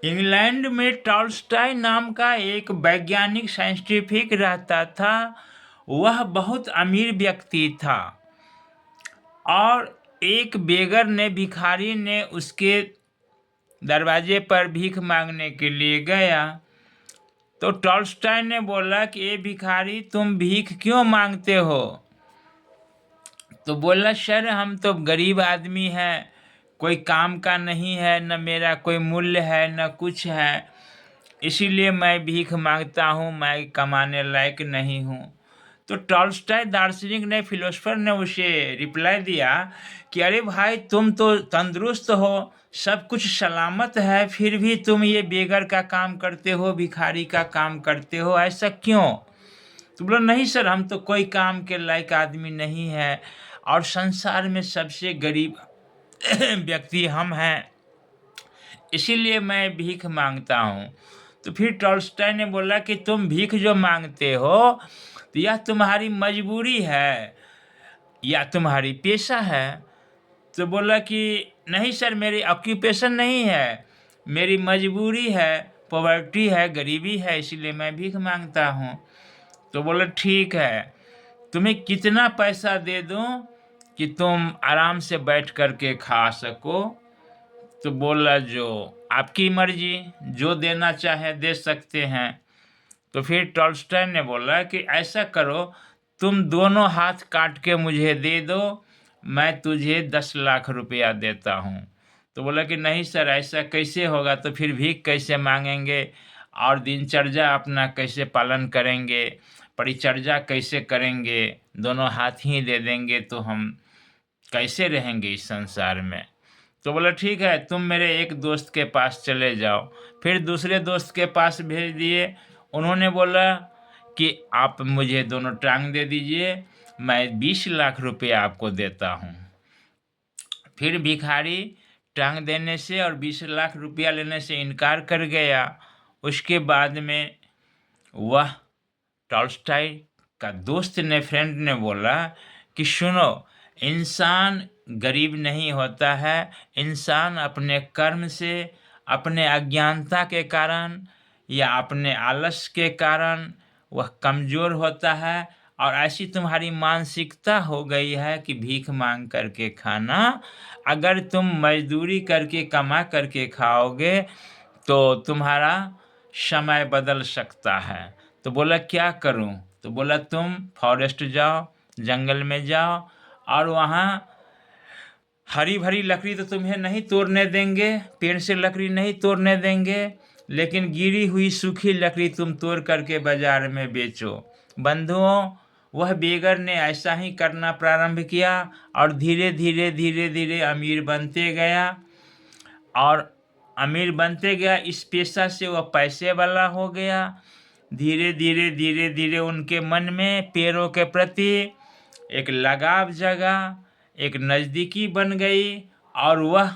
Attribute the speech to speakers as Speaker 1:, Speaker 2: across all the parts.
Speaker 1: England में Tolstoy नाम का एक वैज्ञानिक साइंटिफिक रहता था। वह बहुत अमीर व्यक्ति था और एक बेगर ने भिखारी ने उसके दरवाजे पर भीख मांगने के लिए गया। तो टॉल्स्टॉय ने बोला कि ये भिखारी तुम भीख क्यों मांगते हो? तो बोला सर हम तो गरीब आदमी हैं, कोई काम का नहीं है, न मेरा कोई मूल्य है न कुछ है, इसीलिए मैं भीख मांगता हूँ, मैं कमाने लायक नहीं हूँ। तो टॉल्स्टॉय दार्शनिक ने, फिलोसफर ने उसे रिप्लाई दिया कि अरे भाई तुम तो तंदुरुस्त हो, सब कुछ सलामत है, फिर भी तुम ये बेगर का काम करते हो, भिखारी का काम करते हो, ऐसा क्यों? तो बोला नहीं सर हम तो कोई काम के लायक आदमी नहीं है और संसार में सबसे गरीब व्यक्ति हम हैं, इसीलिए मैं भीख मांगता हूँ। तो फिर टॉल्स्टॉय ने बोला कि तुम भीख जो मांगते हो तो यह तुम्हारी मजबूरी है या तुम्हारी पेशा है? तो बोला कि नहीं सर मेरी ऑक्यूपेशन नहीं है, मेरी मजबूरी है, पॉवर्टी है, गरीबी है, इसीलिए मैं भीख मांगता हूँ। तो बोला ठीक है, तुम्हें कितना पैसा दे दूँ कि तुम आराम से बैठ कर के खा सको? तो बोला जो आपकी मर्जी, जो देना चाहे दे सकते हैं। तो फिर टॉल्स्टॉय ने बोला कि ऐसा करो तुम दोनों हाथ काट के मुझे दे दो, मैं तुझे 10 लाख रुपया देता हूँ। तो बोला कि नहीं सर ऐसा कैसे होगा, तो फिर भीख कैसे मांगेंगे और दिनचर्या अपना कैसे पालन करेंगे, परिचर्या कैसे करेंगे, दोनों हाथ ही दे देंगे तो हम कैसे रहेंगे इस संसार में? तो बोला ठीक है तुम मेरे एक दोस्त के पास चले जाओ। फिर दूसरे दोस्त के पास भेज दिए। उन्होंने बोला कि आप मुझे दोनों टांग दे दीजिए, मैं 20 लाख रुपया आपको देता हूँ। फिर भिखारी टांग देने से और 20 लाख रुपया लेने से इनकार कर गया। उसके बाद में वह टॉल्स्टॉय का दोस्त ने, फ्रेंड ने बोला कि सुनो, इंसान गरीब नहीं होता है, इंसान अपने कर्म से, अपने अज्ञानता के कारण या अपने आलस के कारण वह कमज़ोर होता है। और ऐसी तुम्हारी मानसिकता हो गई है कि भीख मांग करके खाना, अगर तुम मजदूरी करके कमा करके खाओगे तो तुम्हारा समय बदल सकता है। तो बोला क्या करूं? तो बोला तुम फॉरेस्ट जाओ, जंगल में जाओ और वहाँ हरी भरी लकड़ी तो तुम्हें नहीं तोड़ने देंगे, पेड़ से लकड़ी नहीं तोड़ने देंगे, लेकिन गिरी हुई सूखी लकड़ी तुम तोड़ करके बाजार में बेचो। बंधुओं, वह बेगर ने ऐसा ही करना प्रारंभ किया और धीरे धीरे धीरे धीरे अमीर बनते गया और अमीर बनते गया। इस पेशा से वह पैसे वाला हो गया। धीरे धीरे धीरे धीरे उनके मन में पेड़ों के प्रति एक लगाव जगा, एक नज़दीकी बन गई और वह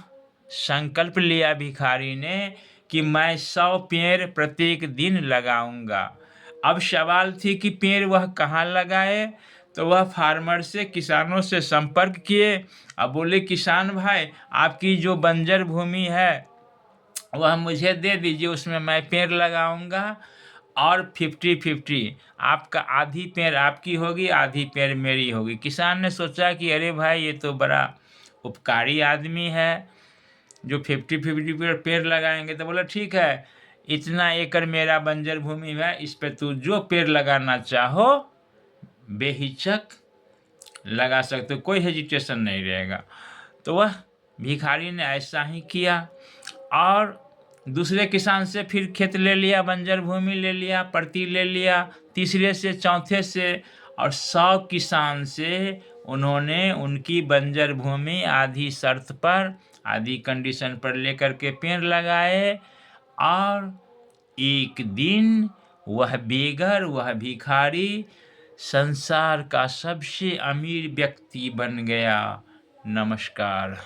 Speaker 1: संकल्प लिया भिखारी ने कि मैं 100 पेड़ प्रत्येक दिन लगाऊंगा। अब सवाल थी कि पेड़ वह कहाँ लगाए? तो वह फार्मर से, किसानों से संपर्क किए। अब बोले किसान भाई आपकी जो बंजर भूमि है वह मुझे दे दीजिए, उसमें मैं पेड़ लगाऊंगा और 50-50 आपका, आधी पेड़ आपकी होगी आधी पेड़ मेरी होगी। किसान ने सोचा कि अरे भाई ये तो बड़ा उपकारी आदमी है जो 50-50 पेड़ लगाएंगे। तो बोला ठीक है, इतना एकड़ मेरा बंजर भूमि है, इस पे तू जो पेड़ लगाना चाहो बेहिचक लगा सकते हो, कोई हेजिटेशन नहीं रहेगा। तो वह भिखारी ने ऐसा ही किया और दूसरे किसान से फिर खेत ले लिया, बंजर भूमि ले लिया, प्रति ले लिया, तीसरे से, चौथे से और 100 किसान से उन्होंने उनकी बंजर भूमि आधी शर्त पर, आधी कंडीशन पर लेकर के पेड़ लगाए। और एक दिन वह बेगर, वह भिखारी संसार का सबसे अमीर व्यक्ति बन गया। नमस्कार।